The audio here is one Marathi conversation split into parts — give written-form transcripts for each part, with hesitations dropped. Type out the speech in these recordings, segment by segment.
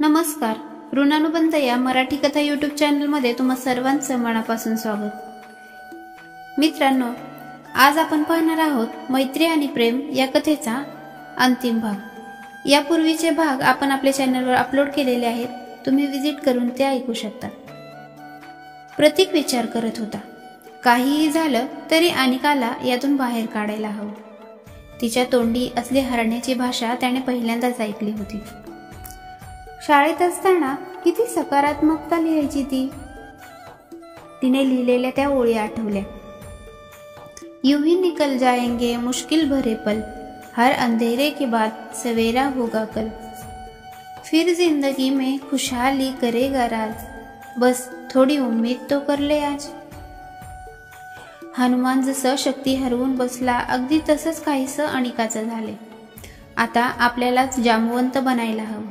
नमस्कार. ऋणानुबंध या मराठी कथा यूट्यूब चॅनलमध्ये तुम्हा सर्वांचं मनापासून स्वागत. मित्रांनो, आज आपण पाहणार आहोत मैत्री आणि प्रेम या कथेचा अंतिम भाग. यापूर्वीचे भाग आपण आपल्या चॅनलवर अपलोड केलेले आहेत. तुम्ही विजिट करून ते ऐकू शकता. प्रतीक विचार करत होता, काहीही झालं तरी अनिकाला यातून बाहेर काढायला हवं. तिच्या तोंडी असली हरण्याची भाषा त्याने पहिल्यांदाच ऐकली होती. शाळेत असताना किती सकारात्मकता लिहायची ती. तिने लिहिलेल्या त्या ओळी आठवल्या. यूं ही निकल जाएंगे मुश्किल भरे पल, हर अंधेरे के बाद सवेरा होगा कल, फिर जिंदगी में खुशहाली करेगा राज, बस थोडी उम्मीद तो कर ले आज. हनुमान जसं शक्ती हरवून बसला, अगदी तसंच काहीसं अनिकाचं झाले. आता आपल्यालाच जामवंत बनायला हवं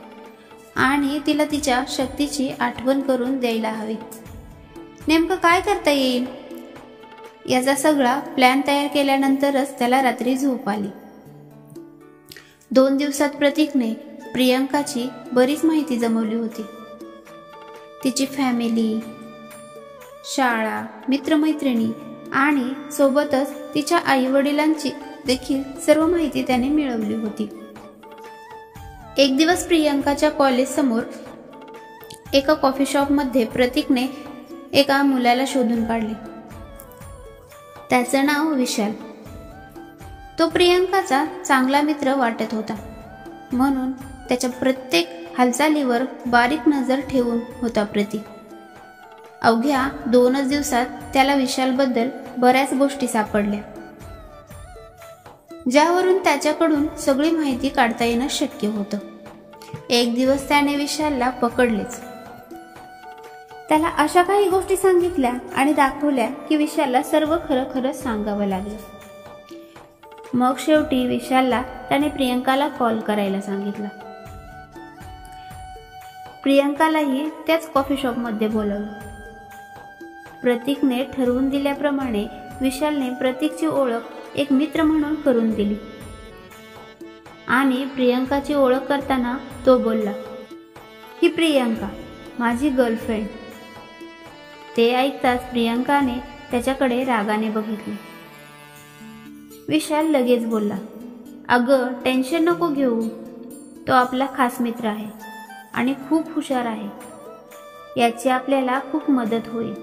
आणि तिला तिच्या शक्तीची आठवण करून द्यायला हवी. नेमकं काय करता येईल याचा सगळा प्लॅन तयार केल्यानंतरच त्याला रात्री झोप आली. 2 दिवसात प्रतीकने प्रियंकाची बरीच माहिती जमवली होती. तिची फॅमिली, शाळा, मित्रमैत्रिणी आणि सोबतच तिच्या आईवडिलांची देखील सर्व माहिती त्याने मिळवली होती. एक दिवस प्रियंकाच्या कॉलेज समोर एका कॉफी शॉप मध्ये प्रतीकने एका मुलाला शोधून काढले. त्याचं नाव विशाल. तो प्रियंकाचा चांगला मित्र वाटत होता, म्हणून त्याच्या प्रत्येक हालचालीवर बारीक नजर ठेवून होता प्रतीक. अवघ्या 2च दिवसात त्याला विशालबद्दल बऱ्याच गोष्टी सापडल्या, ज्यावरून त्याच्याकडून सगळी माहिती काढता येणं शक्य होतं. एक दिवस त्याने विशालला पकडलेच. त्याला अशा काही गोष्टी सांगितल्या आणि दाखवल्या की विशालला सर्व खरं सांगावं लागलं. मग शेवटी विशालला त्याने प्रियंकाला कॉल करायला सांगितलं. प्रियंकालाही त्याच कॉफी शॉप मध्ये बोलवलं. प्रतीकने ठरवून दिल्याप्रमाणे विशालने प्रतीकची ओळख एक मित्र म्हणून करून दिली आणि प्रियंकाची ओळख करताना तो बोलला, ही प्रियंका माझी गर्लफ्रेंड. ते ऐकताच प्रियंकाने त्याच्याकडे रागाने बघितले. विशाल लगेच बोलला, अगं टेन्शन नको घेऊ, तो आपला खास मित्र आहे आणि खूप हुशार आहे. याची आपल्याला खूप मदत होईल.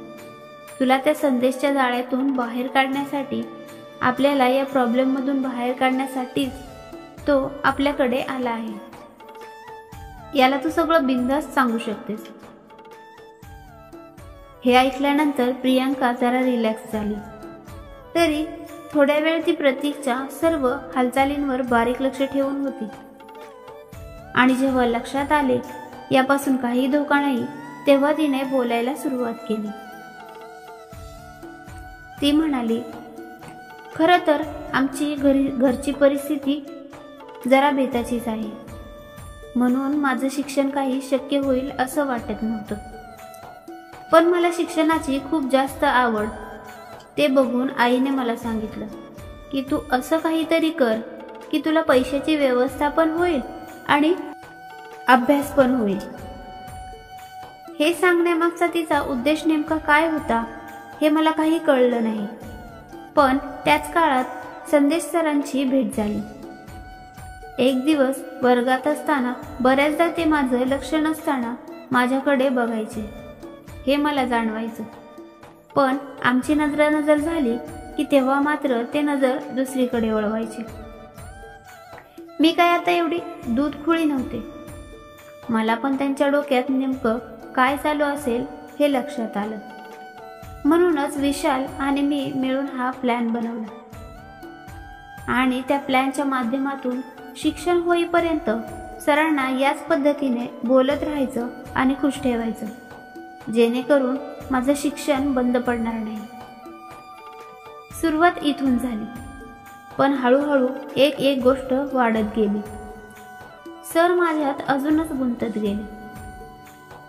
तुला त्या संदेशच्या जाळ्यातून बाहेर काढण्यासाठी, आपल्याला या प्रॉब्लेम मधून बाहेर काढण्यासाठीच तो आपल्याकडे आला आहे. याला तू सगळं बिनधास्त सांगू शकतेस. हे ऐकल्यानंतर प्रियंका जरा रिलॅक्स झाली. तरी थोड्या वेळ ती प्रतीकच्या सर्व हालचालींवर बारीक लक्ष ठेवून होती आणि जेव्हा लक्षात आले यापासून काही धोका नाही, तेव्हा तिने बोलायला सुरुवात केली. ती म्हणाली, खरं तर आमची घरची परिस्थिती जरा बेताचीच आहे, म्हणून माझं शिक्षण काही शक्य होईल असं वाटत नव्हतं. पण मला शिक्षणाची खूप जास्त आवड. ते बघून आईने मला सांगितलं की तू असं काहीतरी कर की तुला पैशाची व्यवस्था पण होईल आणि अभ्यास पण होईल. हे सांगण्यामागचा तिचा उद्देश नेमका काय होता हे मला काही कळलं नाही. पण त्याच काळात संदेश सरांची भेट झाली. एक दिवस वर्गात असताना बऱ्याचदा ते माझं लक्ष नसताना माझ्याकडे बघायचे. हे मला जाणवायचं. पण आमची नजरानजर झाली की तेव्हा मात्र ते नजर दुसरीकडे वळवायचे. मी काय आता एवढी दूधखुळी नव्हते. मला पण त्यांच्या डोक्यात नेमकं काय चालू असेल हे लक्षात आलं. म्हणूनच विशाल आणि मी मिळून हा प्लॅन बनवला आणि त्या प्लॅनच्या माध्यमातून शिक्षण होईपर्यंत सरांना याच पद्धतीने बोलत राहायचं आणि खुश ठेवायचं, जेणेकरून माझं शिक्षण बंद पडणार नाही. सुरुवात इथून झाली, पण हळूहळू एक गोष्ट वाढत गेली. सर माझ्यात अजूनच गुंतत गेले.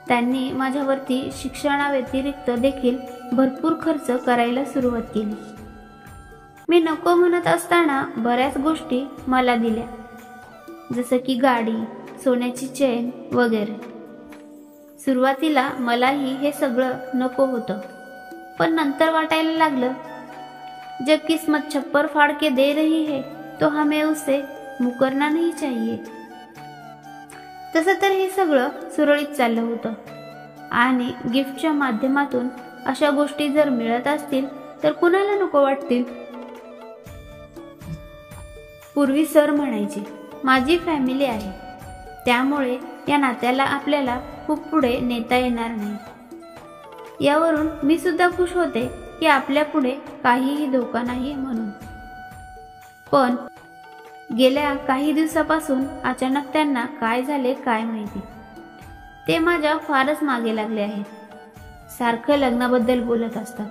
त्यांनी माझ्यावरती शिक्षणाव्यतिरिक्त देखील भरपूर खर्च करायला सुरुवात केली. मी नको म्हणत असताना बऱ्याच गोष्टी मला दिल्या, जसं की गाडी, सोन्याची चेन वगैरे. सुरुवातीला मलाही हे सगळं नको होतं, पण नंतर वाटायला लागलं, जब किस्मत छप्पर फाड़ के दे रही है तो हमें उससे मुकरना नहीं चाहिए. तसं तर हे सगळं सुरळीत चाललं होतं आणि गिफ्टच्या माध्यमातून अशा गोष्टी जर मिळत असतील तर कुणाला नको वाटतील. पूर्वी सर म्हणायचे, माझी फॅमिली आहे, त्यामुळे या नात्याला आपल्याला खूप पुढे नेता येणार नाही. यावरून मी सुद्धा खुश होते की आपल्या पुढे काहीही धोका नाही म्हणून. पण गेल्या काही दिवसापासून अचानक त्यांना काय झाले काय माहिती, ते माझ्या फारच मागे लागले आहेत. सारखं लग्नाबद्दल बोलत असतात.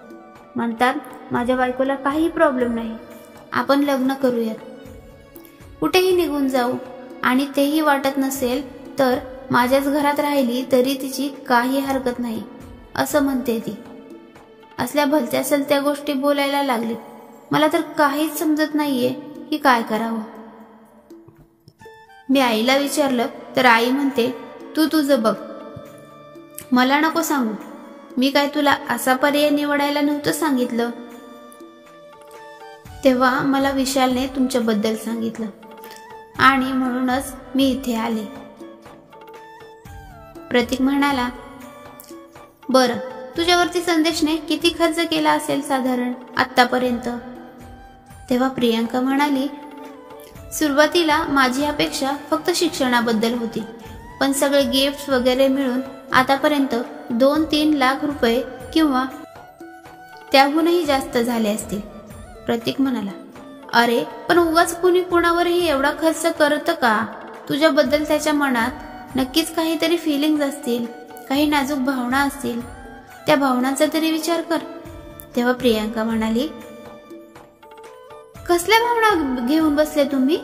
म्हणतात माझ्या बायकोला काही प्रॉब्लेम नाही, आपण लग्न करूयात, कुठेही निघून जाऊ, आणि तेही वाटत नसेल तर माझ्याच घरात राहिली तरी तिची काही हरकत नाही असं म्हणते ती. असल्या भलत्या सलत्या गोष्टी बोलायला लागली. मला तर काहीच समजत नाहीये की काय करावं. मी आईला विचारलं तर आई म्हणते, तू तुझं बघ, मला नको सांगू. मी काय तुला असा पर्याय निवडायला नव्हतं सांगितलं. तेव्हा मला विशालने तुमच्याबद्दल सांगितलं आणि म्हणूनच मी इथे आले. प्रतीक म्हणाला, बरं, तुझ्यावरती संदेशने किती खर्च केला असेल साधारण आतापर्यंत? तेव्हा प्रियांका म्हणाली, सुरुवातीला माझी अपेक्षा फक्त शिक्षणाबद्दल होती, पण सगळे गिफ्ट्स वगैरे मिळून आतापर्यंत 2-3 लाख रुपये किंवा त्याहूनही जास्त झाले असतील. प्रतीक म्हणाला, अरे पण उगाच कुणी कुणावरही एवढा खर्च करतं का? तुझ्याबद्दल त्याच्या मनात नक्कीच काहीतरी फिलिंग्स असतील, काही नाजूक भावना असतील, त्या भावनांचा तरी विचार कर. तेव्हा प्रियांका म्हणाली, कसल्या भावना घेऊन बसले तुम्ही?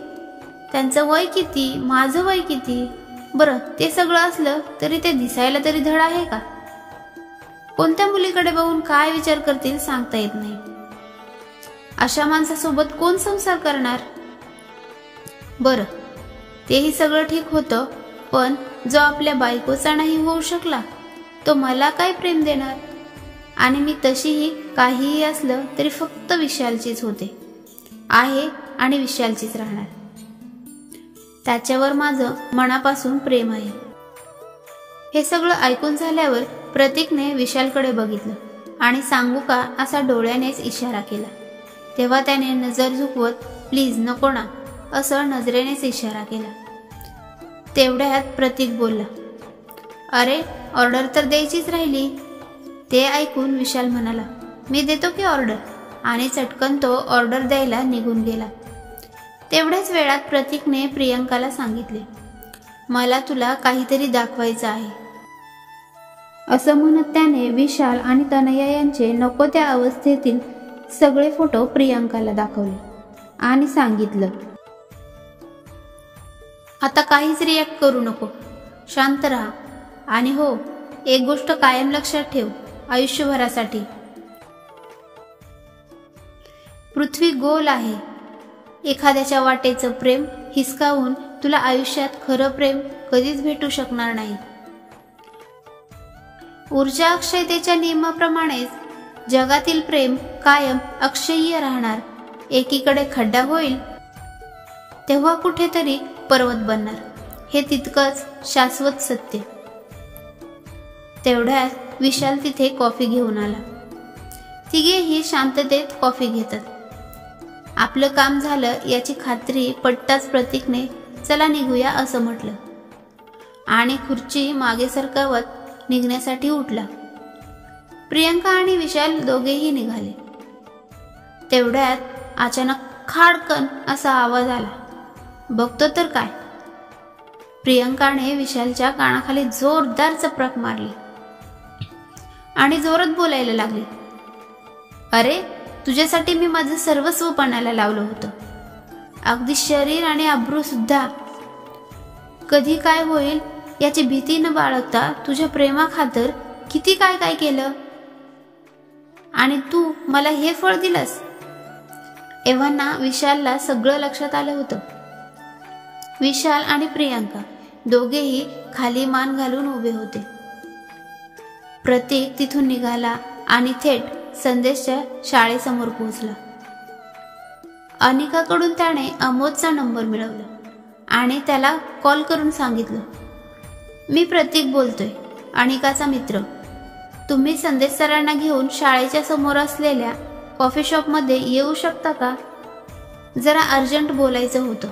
त्यांचं वय किती, माझं वय किती? बरं, ते सगळं असलं तरी ते दिसायला तरी धड आहे का? कोणत्या मुलीकडे बघून काय विचार करतील सांगता येत नाही. अशा माणसासोबत कोण संसार करणार? बरं, तेही सगळं ठीक होतं, पण जो आपल्या बायकोचा नाही होऊ शकला तो मला काय प्रेम देणार? आणि मी तशीही काहीही असलं तरी फक्त विशालचीच होते, आहे आणि विशालचीच राहणार. त्याच्यावर माझं मनापासून प्रेम आहे. हे सगळं ऐकून झाल्यावर प्रतीकने विशालकडे बघितलं आणि सांगू का असा डोळ्यानेच इशारा केला. तेव्हा त्याने नजर झुकवत, प्लीज नको ना, असं नजरेनेच इशारा केला. तेवढ्यात प्रतीक बोलला, अरे ऑर्डर तर द्यायचीच राहिली. ते ऐकून विशाल म्हणाला, मी देतो की ऑर्डर, आणि चटकन तो ऑर्डर द्यायला निघून गेला. तेवढ्याच वेळात प्रतीकने प्रियांकाला सांगितले, मला तुला काहीतरी दाखवायचं आहे. असं म्हणत त्याने विशाल आणि तनया यांचे नको त्या अवस्थेतील सगळे फोटो प्रियांकाला दाखवले आणि सांगितलं, आता काहीच रिॲक्ट करू नको, शांत राहा. आणि हो, एक गोष्ट कायम लक्षात ठेव, आयुष्यभरासाठी. पृथ्वी गोल आहे. एखाद्याच्या वाटेचं प्रेम हिसकावून तुला आयुष्यात खरं प्रेम कधीच भेटू शकणार नाही. ऊर्जा अक्षयतेच्या नियमाप्रमाणेच जगातील प्रेम कायम अक्षय्य राहणार. एकीकडे खड्डा होईल तेव्हा कुठेतरी पर्वत बनणार, हे तितकंच शाश्वत सत्य. तेवढ्यात विशाल तिथे कॉफी घेऊन आला. तिघेही शांततेत कॉफी घेतात. आपलं काम झालं याची खात्री पटताच प्रतीकने चला निघूया असं म्हटलं आणि खुर्ची मागे सरकवत निघण्यासाठी उठला. प्रियांका आणि विशाल दोघेही निघाले. तेवढ्यात अचानक खाडकन असा आवाज आला. बघतो तर काय, प्रियांकाने विशालच्या कानाखाली जोरदार चपराक मारली आणि जोरात बोलायला लागली, अरे तुझ्यासाठी मी माझं सर्वस्व पणाला लावलं होतं, अगदी शरीर आणि अब्रू सुद्धा. कधी काय होईल याची भीती न बाळगता तुझ्या प्रेमाखातर किती काय काय केलं, आणि तू मला हे फळ दिलंस. एव्हाना विशालला सगळं लक्षात आलं होतं. विशाल आणि प्रियांका दोघेही खाली मान घालून उभे होते प्रतीक तिथून निघाला आणि थेट संदेशच्या शाळेसमोर पोहोचला. अनिकाकडून त्याने अमोदचा नंबर मिळवला आणि त्याला कॉल करून सांगितलं, मी प्रतीक बोलतोय, अनिकाचा मित्र. तुम्ही संदेश सरांना घेऊन शाळेच्या समोर असलेल्या कॉफी शॉपमध्ये येऊ शकता का? जरा अर्जंट बोलायचं होतं.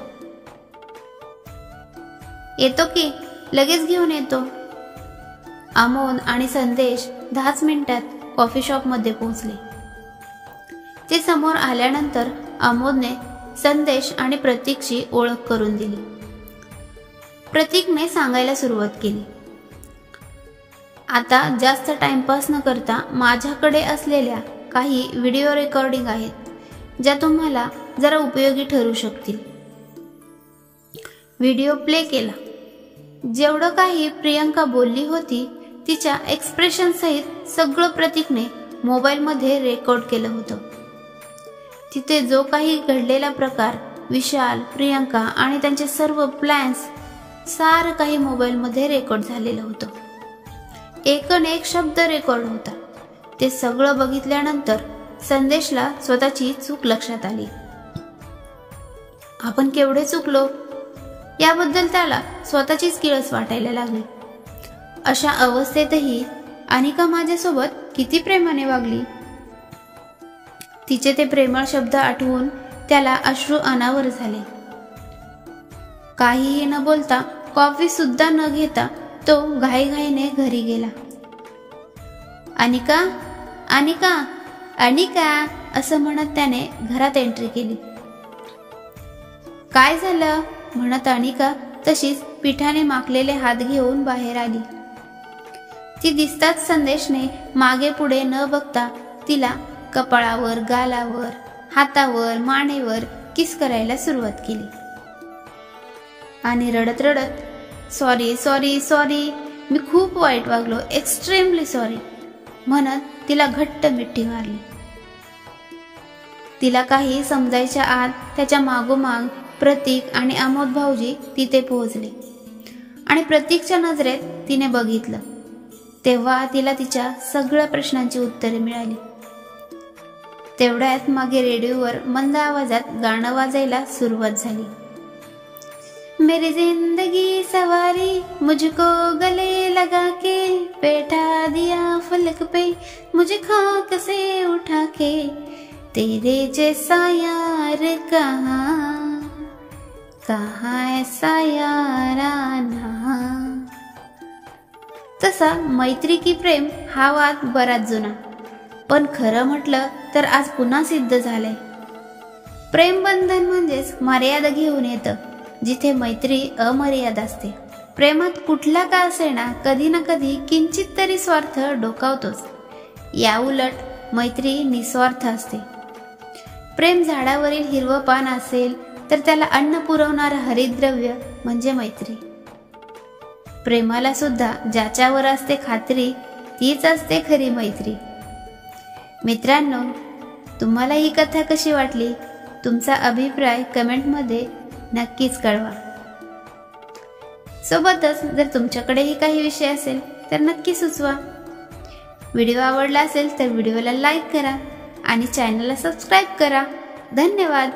येतो की, लगेच घेऊन येतो. अमोद आणि संदेश 10 मिनिटात कॉफी शॉपमध्ये पोहोचले. ते समोर आल्यानंतर अमोदने संदेश आणि प्रतीकची ओळख करून दिली. प्रतीकने सांगायला सुरुवात केली, आता जास्त टाइमपास न करता माझ्याकडे असलेल्या काही व्हिडिओ रेकॉर्डिंग आहेत ज्या तुम्हाला जरा उपयोगी ठरू शकतील. व्हिडिओ प्ले केला. जेवढं काही प्रियंका बोलली होती तिच्या एक्सप्रेशन सहित सगळं प्रतीकने मोबाईलमध्ये रेकॉर्ड केलं होतं. तिथे जो काही घडलेला प्रकार, विशाल, प्रियंका आणि त्यांचे सर्व प्लॅन्स, सारं काही मोबाईलमध्ये रेकॉर्ड झालेलं होतं. एकन एक शब्द रेकॉर्ड होता. ते सगळं बघितल्यानंतर संदेशला स्वतःची चूक लक्षात आली. आपण केवढे चुकलो याबद्दल त्याला स्वतःचीच किळस वाटायला लागली. अशा अवस्थेतही अनिका माझ्यासोबत किती प्रेमाने वागली. तिचे ते प्रेमळ शब्द आठवून त्याला अश्रू अनावर झाले. काहीही न बोलता, कॉफी सुद्धा न घेता तो घाईघाईने घरी गेला. अनिका, अनिका, अनिका असं म्हणत त्याने घरात एंट्री केली. काय झालं म्हणत अनिका तशीच पिठाने माखलेले हात घेऊन बाहेर आली. ती दिसताच संदेशने मागे पुढे न बघता तिला कपाळावर, गालावर, हातावर, मानेवर किस करायला सुरुवात केली आणि रडत रडत सॉरी सॉरी सॉरी, मी खूप वाईट वागलो, एक्स्ट्रीमली सॉरी म्हणत तिला घट्ट मिठी मारली. तिला काही समजायच्या आत त्याच्या मागोमाग प्रतीक आणि अमोद भाऊजी तिथे पोहोचले आणि प्रतीकच्या नजरेत तिने बघितलं. तेव्हा तिला तिच्या सगळ्या प्रश्नांची उत्तरे मिळाली. तेवढ्यात मागे रेडिओवर मंद आवाजात गाणं वाजायला सुरुवात झाली. मेरी जिंदगी सवारी, मुझको गले लगा के बैठा दिया फलक पे, मुझे खाक से उठा के, तेरे जैसा यार कहाँ, कहाँ ऐसा यार आना. तसा मैत्री की प्रेम हा वाद बराच जुना, पण खरं म्हटलं तर आज पुन्हा सिद्ध झालंय. प्रेम बंधन म्हणजेच मर्यादा घेऊन येतं, जिथे मैत्री अमर्याद असते. प्रेमात कुठला का असेना कधी ना कधी किंचित तरी स्वार्थ डोकावतोच. या उलट मैत्री निस्वार्थ असते. प्रेम झाडावरील हिरवं पान असेल तर त्याला अन्न पुरवणारं हरितद्रव्य म्हणजे मैत्री. प्रेमाला सुद्धा ज्याच्यावर असते खात्री तीच असते खरी मैत्री. मित्रांनो, तुम्हाला ही कथा कशी वाटली? तुमचा अभिप्राय कमेंटमध्ये नक्कीच कळवा. सोबतच जर तुमच्याकडेही काही विषय असेल तर नक्की सुचवा. व्हिडिओ आवडला असेल तर व्हिडिओला लाईक करा आणि चॅनलला सबस्क्राईब करा. धन्यवाद.